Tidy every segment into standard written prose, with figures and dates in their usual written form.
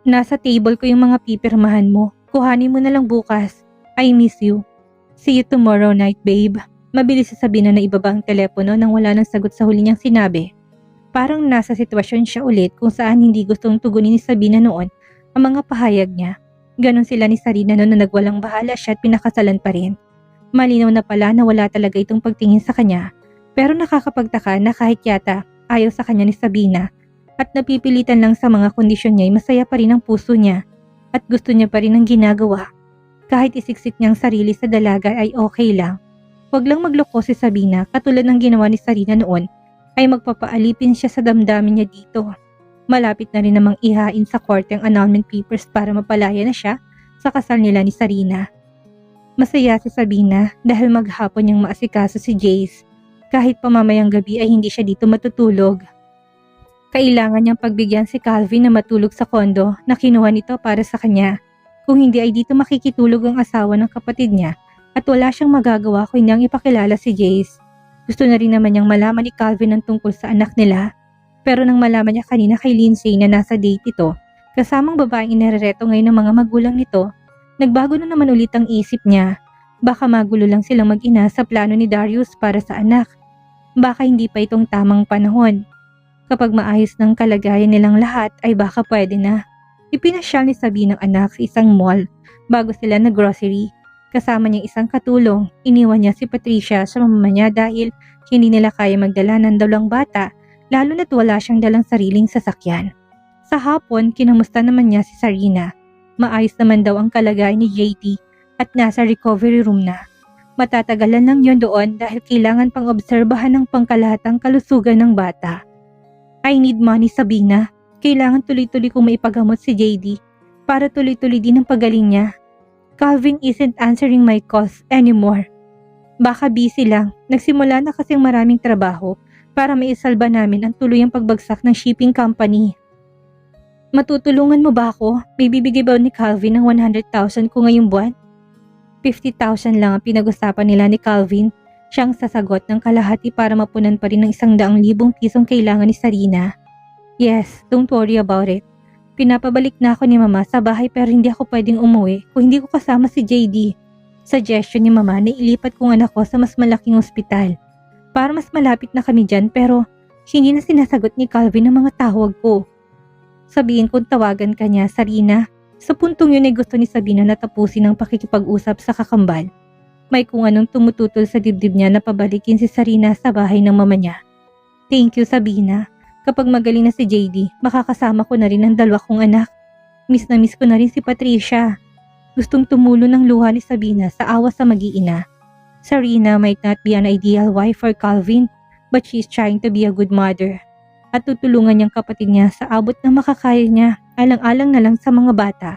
Nasa table ko yung mga pipirmahan mo. Kuhanin mo na lang bukas. I miss you. See you tomorrow night, babe. Mabilis sasabihin na ibaba ang telepono nang wala nang sagot sa huli niyang sinabi. Parang nasa sitwasyon siya ulit kung saan hindi gustong tugunin ni Sabina noon ang mga pahayag niya. Ganon sila ni Sarina noon na nagwalang bahala siya at pinakasalan pa rin. Malinaw na pala na wala talaga itong pagtingin sa kanya. Pero nakakapagtaka na kahit yata ayaw sa kanya ni Sabina at napipilitan lang sa mga kondisyon niya ay masaya pa rin ang puso niya at gusto niya pa rin ang ginagawa. Kahit isiksik niyang sarili sa dalaga ay okay lang. Huwag lang magloko si Sabina katulad ng ginawa ni Sarina noon ay magpapaalipin siya sa damdamin niya dito. Malapit na rin namang ihain sa korte ang annulment papers para mapalaya na siya sa kasal nila ni Sarina. Masaya si Sabina dahil maghapon niyang maasikaso si Jace. Kahit pamamayang gabi ay hindi siya dito matutulog. Kailangan niyang pagbigyan si Calvin na matulog sa kondo na kinuha nito para sa kanya. Kung hindi ay dito makikitulog ang asawa ng kapatid niya at wala siyang magagawa kung niyang ipakilala si Jace. Gusto na rin naman niyang malaman ni Calvin ang tungkol sa anak nila. Pero nang malaman niya kanina kay Lindsay na nasa date ito, kasamang babaeng inarereto ngayon ng mga magulang nito, nagbago na naman ulit ang isip niya. Baka magulo lang silang mag-ina sa plano ni Darius para sa anak. Baka hindi pa itong tamang panahon. Kapag maayos ng kalagayan nilang lahat ay baka pwede na. Ipinasyal ni Sabina ang anak sa isang mall bago sila nag-grocery. Kasama niyang isang katulong, iniwan niya si Patricia sa mama niya dahil hindi nila kaya magdala ng dalawang bata lalo na't wala siyang dalang sariling sasakyan. Sa hapon, kinamusta naman niya si Sarina. Maayos naman daw ang kalagayan ni JT at nasa recovery room na. Matatagalan lang yon doon dahil kailangan pang obserbahan ng pangkalahatang kalusugan ng bata. I need money, Sabina. Kailangan tuloy-tuloy kong maipagamot si JD para tuloy-tuloy din ang pagaling niya. Calvin isn't answering my calls anymore. Baka busy lang. Nagsimula na kasing maraming trabaho para maisalba namin ang tuluyang pagbagsak ng shipping company. Matutulungan mo ba ako? May bibigay ba ni Calvin ng 100,000 ko ngayong buwan? 50,000 lang ang pinag-usapan nila ni Calvin. Siyang sasagot ng kalahati para mapunan pa rin ng 100,000 pisong kailangan ni Sarina. Yes, don't worry about it. Pinapabalik na ako ni Mama sa bahay pero hindi ako pwedeng umuwi kung hindi ko kasama si JD. Suggestion ni Mama na ilipat kong anak ko sa mas malaking ospital. Para mas malapit na kami dyan pero hindi na sinasagot ni Calvin ang mga tawag ko. Sabihin kong tawagan ka niya, Sarina. Sa puntong yun ay gusto ni Sabina na tapusin ang pakikipag-usap sa kakambal. May kung anong tumututol sa dibdib niya na pabalikin si Sarina sa bahay ng mama niya. Thank you, Sabina. Kapag magaling na si JD, makakasama ko na rin ang dalawa kong anak. Miss na miss ko na rin si Patricia. Gustong tumulo ng luha ni Sabina sa awa sa mag-iina. Sarina might not be an ideal wife for Calvin, but she's trying to be a good mother. At tutulungan niyang kapatid niya sa abot ng makakaya niya, alang-alang na lang sa mga bata.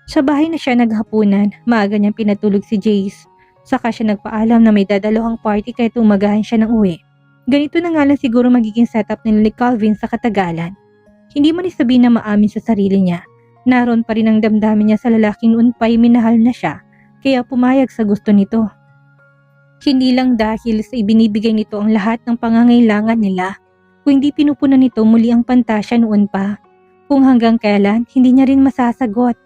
Sa bahay na siya naghapunan, maaga niyang pinatulog si Jace. Saka siya nagpaalam na may dadalawang party kaya umagahan siya ng uwi. Ganito na nga lang siguro magiging setup nila ni Calvin sa katagalan. Hindi man isabihin na maamin sa sarili niya. Naroon pa rin ang damdamin niya sa lalaking noon pa'y minahal na siya, kaya pumayag sa gusto nito. Hindi lang dahil sa ibinibigay nito ang lahat ng pangangailangan nila, kung hindi pinupunan nito muli ang pantasya noon pa. Kung hanggang kailan, hindi niya rin masasagot.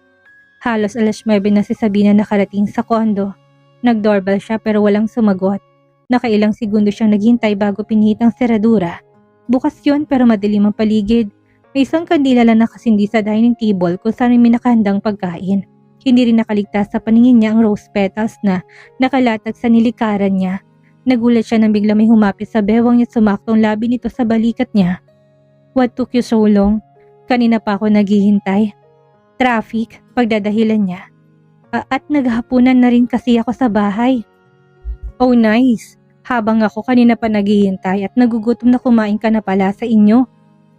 Halos 9:00 na si Sabina nakarating sa kondo. Nag-doorbell siya pero walang sumagot. Nakailang segundo siyang naghintay bago pinihit ang seradura. Bukas yun pero madilim ang paligid. May isang kandila lang nakasindi sa dining table kung saan may nakahandang pagkain. Hindi rin nakaligtas sa paningin niya ang rose petals na nakalatag sa nilikaran niya. Nagulat siya nang bigla may humapit sa bewang niya at sumaktong labi nito sa balikat niya. What took you so long? Kanina pa ako naghihintay. Traffic, pagdadahilan niya. At naghapunan na rin kasi ako sa bahay. Oh nice. Habang ako kanina pa naghihintay at nagugutom na kumain ka na pala sa inyo.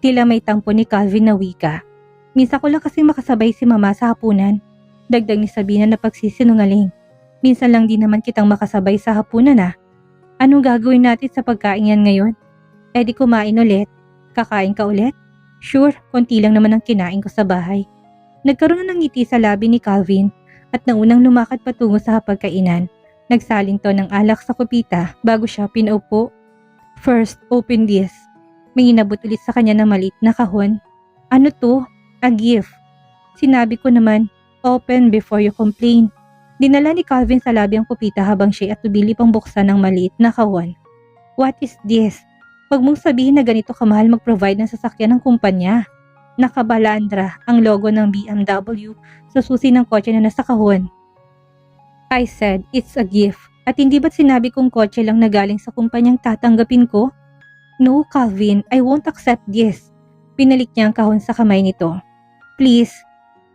Tila may tampo ni Calvin na wika. Minsan ko lang kasi makasabay si Mama sa hapunan. Dagdag ni Sabina na pagsisinungaling. Minsan lang din naman kitang makasabay sa hapunan ah. Anong gagawin natin sa pagkain yan ngayon? Eh di kumain ulit. Kakain ka ulit? Sure, konti lang naman ang kinain ko sa bahay. Nagkaroon na ng ngiti sa labi ni Calvin at naunang lumakad patungo sa hapagkainan. Nagsalin to ng alak sa kupita bago siya pinaupo. First, open this. May inabot ulit sa kanya na maliit na kahon. Ano to? A gift. Sinabi ko naman, open before you complain. Dinala ni Calvin sa labi ang pupita habang siya at tubili pang buksan ng maliit na kahon. What is this? Huwag mong sabihin na ganito kamahal mag-provide ng sasakyan ng kumpanya. Nakabalandra ang logo ng BMW sa susi ng kotse na nasa kahon. I said, it's a gift. At hindi ba't sinabi kong kotse lang na galing sa kumpanyang tatanggapin ko? No, Calvin, I won't accept this. Pinalik niya ang kahon sa kamay nito. Please.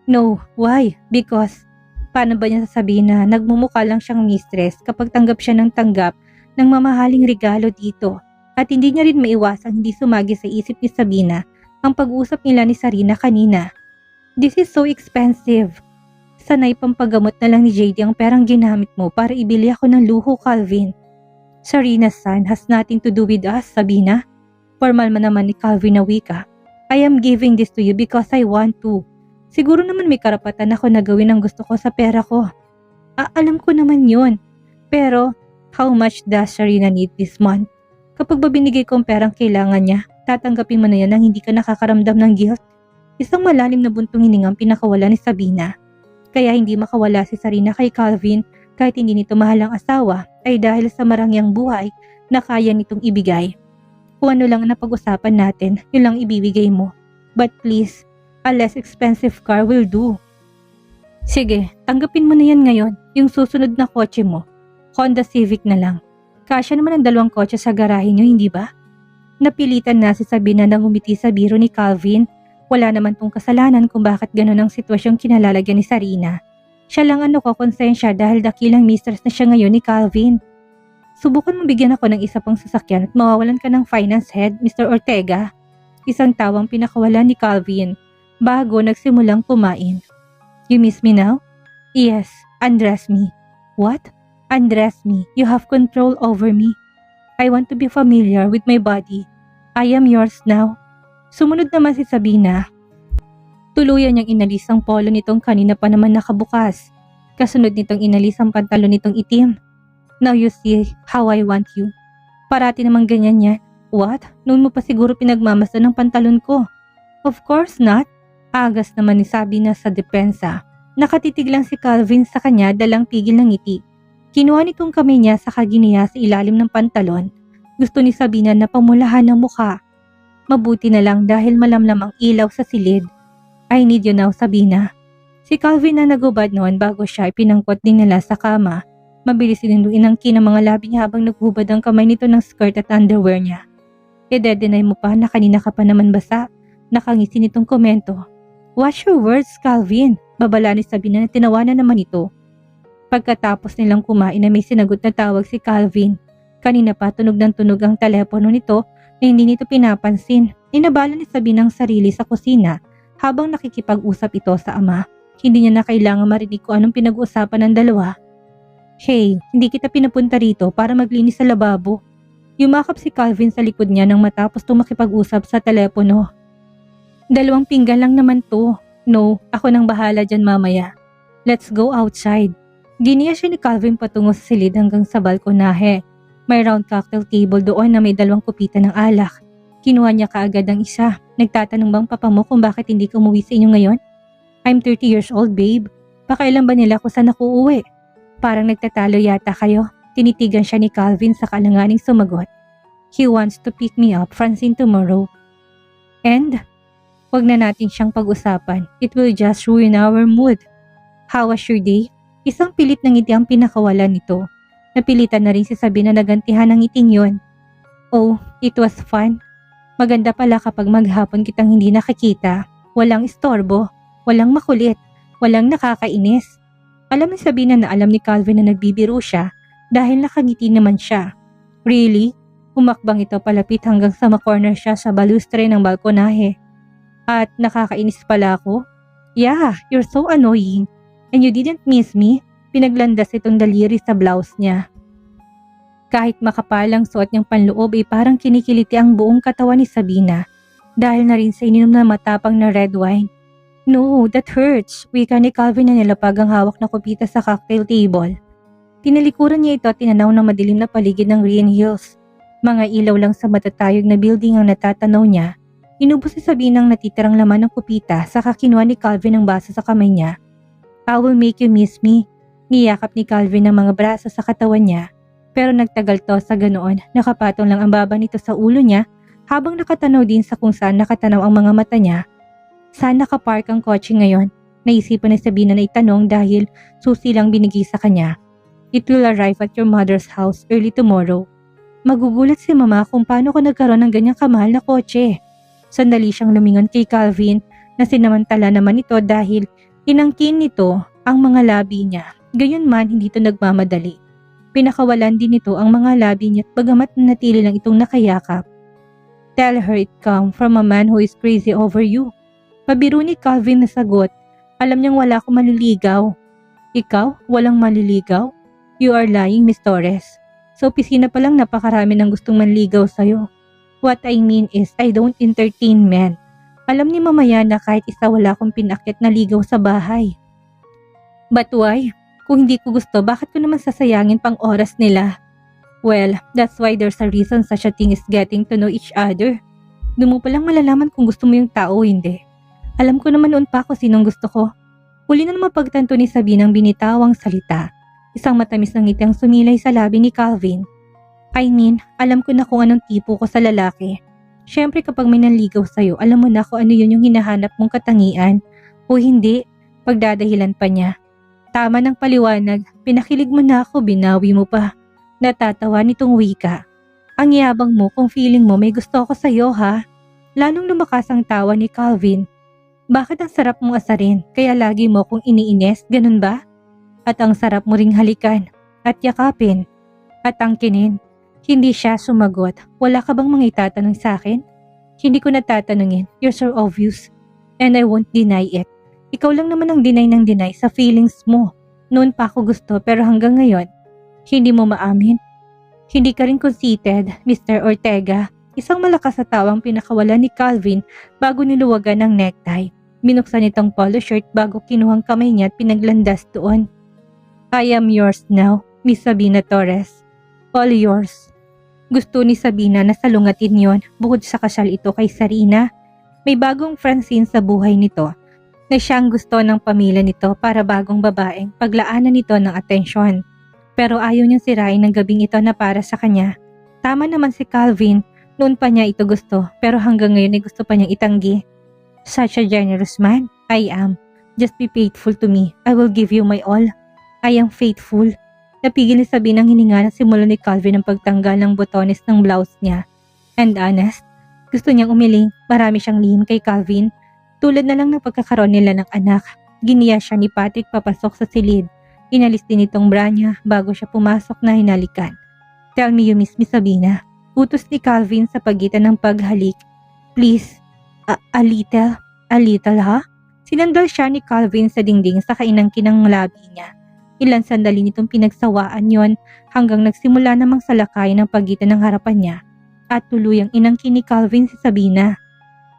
No, why? Because, paano ba niya sasabihin na nagmumukha lang siyang mistress kapag tanggap siya ng tanggap ng mamahaling regalo dito? At hindi niya rin maiwasang hindi sumagi sa isip ni Sabina ang pag-usap nila ni Sarina kanina. This is so expensive. Sanay pampagamot na lang ni JD ang perang ginamit mo para ibili ako ng luho, Calvin. Sarina's son has nothing to do with us, Sabina. Formal man naman ni Calvin na wika. I am giving this to you because I want to. Siguro naman may karapatan ako na gawin ang gusto ko sa pera ko. Alam ko naman yun. Pero, how much does Sarina need this month? Kapag ba binigay ko ang perang kailangan niya, tatanggapin mo na yan nang hindi ka nakakaramdam ng guilt? Isang malalim na buntong hiningang pinakawala ni Sabina. Kaya hindi makawala si Sarina kay Calvin kahit hindi nito mahal ang asawa ay dahil sa marangyang buhay na kaya nitong ibigay. Kung ano lang ang napag-usapan natin, yun lang ibibigay mo. But please, a less expensive car will do. Sige, tanggapin mo na yan ngayon, yung susunod na kotse mo. Honda Civic na lang. Kasya naman ang dalawang kotse sa garahe nyo, hindi ba? Napilitan na si Sabina nang umiti sa biro ni Calvin. Wala naman tong kasalanan kung bakit gano'n ang sitwasyong kinalalagyan ni Sarina. Siya lang ang nakokonsensya dahil dakilang mistress na siya ngayon ni Calvin. Subukan mo bigyan ako ng isa pang sasakyan at mawawalan ka ng finance head, Mr. Ortega. Isang tawang pinakawalan ni Calvin bago nagsimulang kumain. You miss me now? Yes, undress me. What? Undress me. You have control over me. I want to be familiar with my body. I am yours now. Sumunod naman si Sabina. Tuluyan niyang inalis ang polo nitong kanina pa naman nakabukas. Kasunod nitong inalis ang pantalon nitong itim. Now you see how I want you. Parati namang ganyan niya. What? Noon mo pa siguro pinagmamasan ng pantalon ko. Of course not. Agas naman ni Sabina sa depensa. Nakatitig lang si Calvin sa kanya dalang pigil ng ngiti. Kinuha nitong kamay niya sa kaginiya sa ilalim ng pantalon. Gusto ni Sabina na pamulahan ng mukha. Mabuti na lang dahil malamlam ang ilaw sa silid. I need you now, Sabina. Si Calvin na nagubad noon bago siya ipinangkot din nila sa kama. Mabilis sininduin ang kinang mga labi niya habang naghubad ang kamay nito ng skirt at underwear niya. Ide-deny mo pa na kanina ka pa naman basa. Nakangisi nitong komento. Watch your words, Calvin. Babala ni Sabina na tinawanan naman ito. Pagkatapos nilang kumain na may sinagot na tawag si Calvin. Kanina pa tunog ng tunog ang telepono nito na hindi nito pinapansin. Inabala ni Sabina ang sarili sa kusina habang nakikipag-usap ito sa ama. Hindi niya na kailangan marinig kung anong pinag-uusapan ng dalawa. Hey, hindi kita pinapunta rito para maglinis sa lababo. Yumakap si Calvin sa likod niya nang matapos itong makipag-usap sa telepono. 2 pinggan lang naman to. No, ako nang bahala dyan mamaya. Let's go outside. Giniya siya ni Calvin patungo sa silid hanggang sa balkonahe. May round cocktail table doon na may 2 kupita ng alak. Kinuha niya kaagad ang isa. Nagtatanong bang papa mo kung bakit hindi ka umuwi sa inyo ngayon? I'm 30 years old, babe. Pakailan ba nila kung saan ako uuwi? Parang nagtatalo yata kayo. Tinitigan siya ni Calvin sa kalanganing sumagot. He wants to pick me up, Francine, tomorrow. And, wag na natin siyang pag-usapan. It will just ruin our mood. How was your day? Isang pilit ng ngiti ang pinakawalan nito. Napilitan na rin si Sabina na nagantihan ng ngiting yun. Oh, it was fun. Maganda pala kapag maghapon kitang hindi nakikita. Walang istorbo, walang makulit, walang nakakainis. Alam ni Sabina na alam ni Calvin na nagbibiro siya dahil nakangiti naman siya. Really? Humakbang ito palapit hanggang sa makorner siya sa balustre ng balkonahe. At nakakainis pala ako? Yeah, you're so annoying. And you didn't miss me? Pinaglandas itong daliri sa blouse niya. Kahit makapalang suot niyang panloob ay parang kinikiliti ang buong katawan ni Sabina dahil na rin sa ininom na matapang na red wine. No, that hurts. Wika ni Calvin na nilapag ang hawak na kupita sa cocktail table. Tinalikuran niya ito at tinanaw ng madilim na paligid ng Green Hills. Mga ilaw lang sa matatayog na building ang natatanaw niya. Inubos ni Sabina ang natitirang laman ng kupita saka kinuha ni Calvin ang baso sa kamay niya. I will make you miss me. Niyakap ni Calvin ang mga braso sa katawan niya. Pero nagtagal to sa ganoon, nakapatong lang ang baba nito sa ulo niya habang nakatanaw din sa kung saan nakatanaw ang mga mata niya. Saan nakapark ang kotse ngayon? Naisipan ni Sabina na itanong dahil susi lang binigay sa kanya. It will arrive at your mother's house early tomorrow. Magugulat si mama kung paano ko nagkaroon ng ganyang kamahal na kotse. Sandali siyang lumingon kay Calvin na sinamantala naman ito dahil inangkin nito ang mga labi niya. Gayunman hindi ito nagmamadali. Pinakawalan din nito ang mga labi niya at bagamat nanatili lang itong nakayakap. Tell her it come from a man who is crazy over you. Pabiro ni Calvin na sagot. Alam niyang wala akong maliligaw. Ikaw? Walang maliligaw? You are lying, Miss Torres. Sa opisina pa lang napakarami ng gustong manligaw sa'yo. What I mean is I don't entertain men. Alam ni mamaya na kahit isa wala akong pinakit na ligaw sa bahay. But why? Kung hindi ko gusto, bakit ko naman sasayangin pang oras nila? Well, that's why there's a reason such a thing is getting to know each other. Doon mo palang malalaman kung gusto mo yung tao o hindi. Alam ko naman noon pa kung sinong gusto ko. Huli na naman pagtanto ni Sabina ang binitawang salita. Isang matamis na ngiti ang sumilay sa labi ni Calvin. I mean, alam ko na kung anong tipo ko sa lalaki. Siyempre kapag may nanligaw sa'yo, alam mo na kung ano yun yung hinahanap mong katangian. O hindi, pagdadahilan pa niya. Tama ng paliwanag, pinakilig mo na ako, binawi mo pa. Natatawa nitong wika. Ang yabang mo kung feeling mo may gusto ako sa'yo ha. Lalong lumakas ang tawa ni Calvin. Bakit ang sarap mong asarin, kaya lagi mo kong iniines, ganun ba? At ang sarap mo ring halikan, at yakapin, at angkinin. Hindi siya sumagot. Wala ka bang mga itatanong sa akin? Hindi ko natatanungin, you're so obvious. And I won't deny it. Ikaw lang naman ang deny ng deny sa feelings mo. Noon pa ako gusto pero hanggang ngayon, hindi mo maamin. Hindi ka rin conceited, Mr. Ortega. Isang malakas na tawang pinakawalan ni Calvin bago niluwagan ng necktie. Binuksan itong polo shirt bago kinuhang kamay niya at pinaglandas doon. I am yours now, Miss Sabina Torres. All yours. Gusto ni Sabina na salungatin yon bukod sa kasal ito kay Sarina. May bagong Francine sa buhay nito na siyang gusto ng pamilya nito para bagong babaeng paglaanan nito ng atensyon. Pero ayaw niyang sirain ng gabing ito na para sa kanya. Tama naman si Calvin, noon pa niya ito gusto pero hanggang ngayon ay gusto pa niyang itanggi. Such a generous man, I am. Just be faithful to me. I will give you my all. I am faithful. Napigil ni Sabina ang hininga na simula ni Calvin ang pagtanggal ng botones ng blouse niya. And honest, gusto niyang umiling. Marami siyang lihim kay Calvin. Tulad na lang ng pagkakaroon nila ng anak. Giniya siya ni Patrick papasok sa silid. Inalis din itong bra niya bago siya pumasok na hinalikan. Tell me you miss me, Sabina. Utos ni Calvin sa pagitan ng paghalik. Please. A little ha? Sinandal siya ni Calvin sa dingding sa kainangkin ng labi niya. Ilan sandali nitong pinagsawaan yon hanggang nagsimula namang salakay ng pagitan ng harapan niya at tuluyang inangkin ni Calvin si Sabina.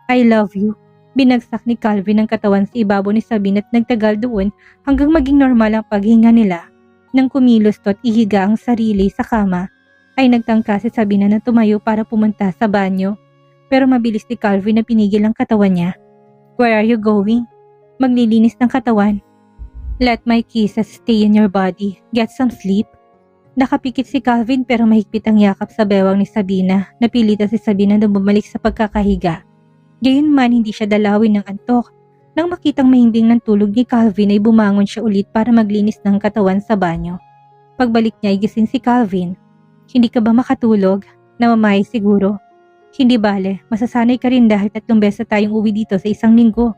I love you. Binagsak ni Calvin ang katawan sa ibabaw ni Sabina at nagtagal doon hanggang maging normal ang paghinga nila. Nang kumilos to at ihiga ang sarili sa kama, ay nagtangka si Sabina na tumayo para pumunta sa banyo. Pero mabilis ni Calvin na pinigil ang katawan niya. Where are you going? Maglilinis ng katawan. Let my kisses stay in your body. Get some sleep. Nakapikit si Calvin pero mahigpit ang yakap sa bewang ni Sabina. Napilitan si Sabina na bumalik sa pagkakahiga. Gayunman hindi siya dalawin ng antok. Nang makitang mahimbing ng tulog ni Calvin ay bumangon siya ulit para maglinis ng katawan sa banyo. Pagbalik niya ay gising si Calvin. Hindi ka ba makatulog? Namamahay siguro. Hindi bale, masasanay ka rin dahil 3 beses tayong uwi dito sa isang linggo.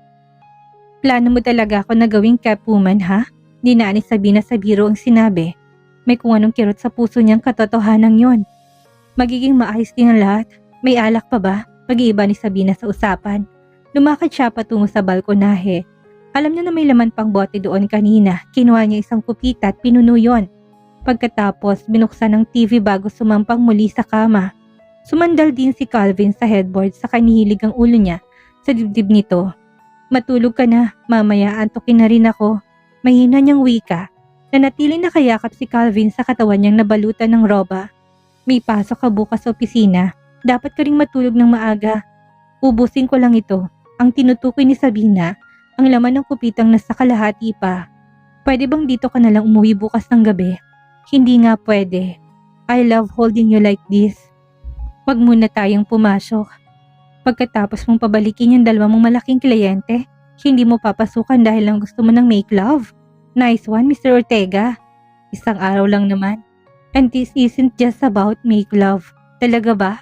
Plano mo talaga ako na gawing Catwoman ha? Dinaan ni Sabina sa biro ang sinabi. May kung anong kirot sa puso niyang katotohanan yon. Magiging maayos din ang lahat. May alak pa ba? Pag-iiba ni Sabina sa usapan. Lumakad siya patungo sa balkonahe. Alam niya na may laman pang bote doon kanina. Kinuha niya isang kupita at pinuno yon. Pagkatapos, binuksan ang TV bago sumampang muli sa kama. Sumandal din si Calvin sa headboard sa kanihilig ang ulo niya sa dibdib nito. Matulog ka na, mamaya antukin na rin ako. Mahina niyang wika. Nanatili na kayakap si Calvin sa katawan niyang nabalutan ng roba. May pasok ka bukas sa opisina. Dapat ka ring matulog ng maaga. Ubusin ko lang ito. Ang tinutukoy ni Sabina, ang laman ng kupitang nasa kalahati pa. Pwede bang dito ka nalang umuwi bukas ng gabi? Hindi nga pwede. I love holding you like this. Wag muna tayong pumasok. Pagkatapos mong pabalikin yung dalawa mong malaking kliyente, hindi mo papasukan dahil lang gusto mo ng make love. Nice one, Mr. Ortega. Isang araw lang naman. And this isn't just about make love. Talaga ba?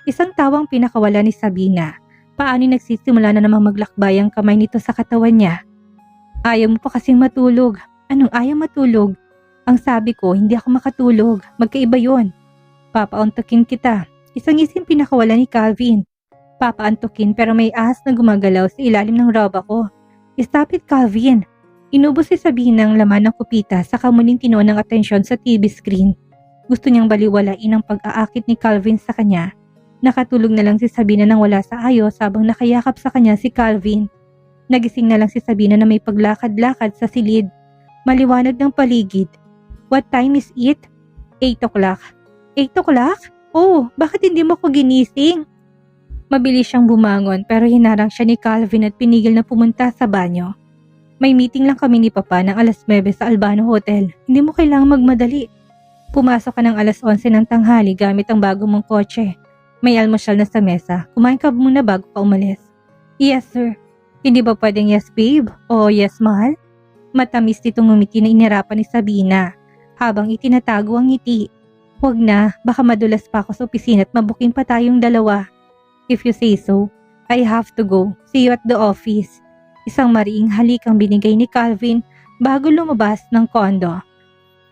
Isang tawang pinakawala ni Sabina. Paano nagsisimula na namang maglakbay ang kamay nito sa katawan niya? Ayaw mo pa kasing matulog. Anong ayaw matulog? Ang sabi ko, hindi ako makatulog. Magkaiba yon. Papauntukin kita. Isang isim pinakawala ni Calvin. Papaantukin pero may ahas na gumagalaw sa ilalim ng roba ko. Stop it, Calvin. Inubos si Sabina ang laman ng kupita sa kamuning tinuon ng atensyon sa TV screen. Gusto niyang baliwalain ang pag-aakit ni Calvin sa kanya. Nakatulog na lang si Sabina nang wala sa ayos habang nakayakap sa kanya si Calvin. Nagising na lang si Sabina na may paglakad-lakad sa silid. Maliwanag ng paligid. What time is it? 8 o'clock. 8 o'clock? Oh, bakit hindi mo ko ginising? Mabilis siyang bumangon pero hinarang siya ni Calvin at pinigil na pumunta sa banyo. May meeting lang kami ni Papa ng alas 9 sa Albano Hotel. Hindi mo kailangang magmadali. Pumasok ka ng alas 11 ng tanghali gamit ang bago mong kotse. May almusal na sa mesa. Kumain ka muna bago ka umalis. Yes, sir. Hindi ba pwedeng yes, babe? O yes, mahal? Matamis nitong ngumiti na inirapan ni Sabina habang itinatago ang ngiti. Huwag na, baka madulas pa ako sa opisina at mabuking pa tayong dalawa. If you say so, I have to go. See you at the office. Isang mariing halik ang binigay ni Calvin bago lumabas ng kondo.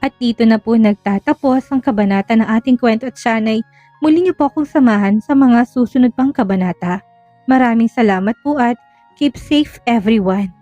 At dito na po nagtatapos ang kabanata ng ating kwento at sana'y muli niyo po akong samahan sa mga susunod pang kabanata. Maraming salamat po at keep safe everyone.